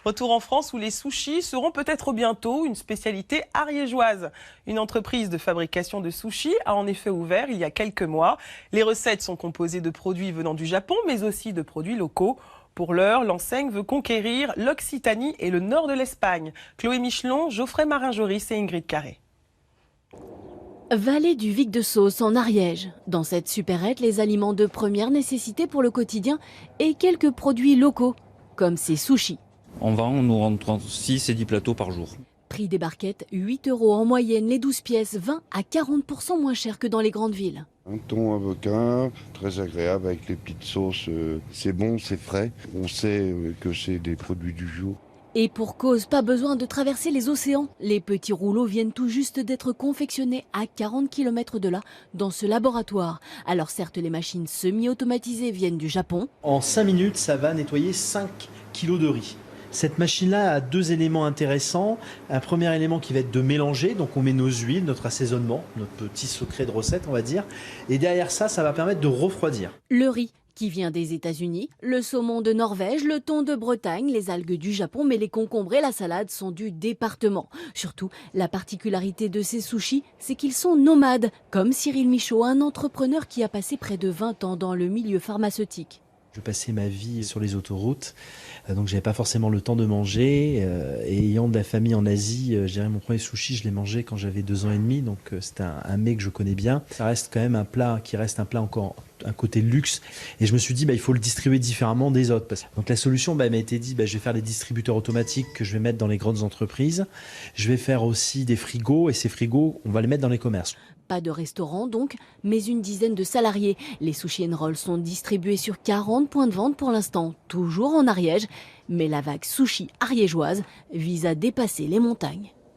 Retour en France où les sushis seront peut-être bientôt une spécialité ariégeoise. Une entreprise de fabrication de sushis a en effet ouvert il y a quelques mois. Les recettes sont composées de produits venant du Japon, mais aussi de produits locaux. Pour l'heure, l'enseigne veut conquérir l'Occitanie et le nord de l'Espagne. Chloé Michelon, Geoffrey Marin-Joris et Ingrid Carré. Vallée du Vic de Sauce en Ariège. Dans cette supérette, les aliments de première nécessité pour le quotidien et quelques produits locaux, comme ces sushis. On vend, nous rentrons 6 et 10 plateaux par jour. Prix des barquettes, 8 € en moyenne, les 12 pièces, 20 à 40% moins cher que dans les grandes villes. Un thon avocat, très agréable avec les petites sauces, c'est bon, c'est frais. On sait que c'est des produits du jour. Et pour cause, pas besoin de traverser les océans. Les petits rouleaux viennent tout juste d'être confectionnés à 40 km de là, dans ce laboratoire. Alors certes, les machines semi-automatisées viennent du Japon. En 5 minutes, ça va nettoyer 5 kg de riz. Cette machine-là a 2 éléments intéressants. Un premier élément qui va être de mélanger, donc on met nos huiles, notre assaisonnement, notre petit secret de recette, on va dire. Et derrière ça, ça va permettre de refroidir. Le riz qui vient des États-Unis, le saumon de Norvège, le thon de Bretagne, les algues du Japon, mais les concombres et la salade sont du département. Surtout, la particularité de ces sushis, c'est qu'ils sont nomades, comme Cyril Michaud, un entrepreneur qui a passé près de 20 ans dans le milieu pharmaceutique. Je passais ma vie sur les autoroutes, donc j'avais pas forcément le temps de manger. Et ayant de la famille en Asie, je dirais mon premier sushi, je l'ai mangé quand j'avais 2 ans et demi, donc c'était un mets que je connais bien. Ça reste quand même un plat qui reste un plat encore un côté luxe. Et je me suis dit, il faut le distribuer différemment des autres. Donc la solution m'a été dit, je vais faire des distributeurs automatiques que je vais mettre dans les grandes entreprises. Je vais faire aussi des frigos, et ces frigos, on va les mettre dans les commerces. Pas de restaurant donc, mais une dizaine de salariés. Les sushis and rolls sont distribués sur 40 points de vente pour l'instant, toujours en Ariège. Mais la vague sushi ariégeoise vise à dépasser les montagnes.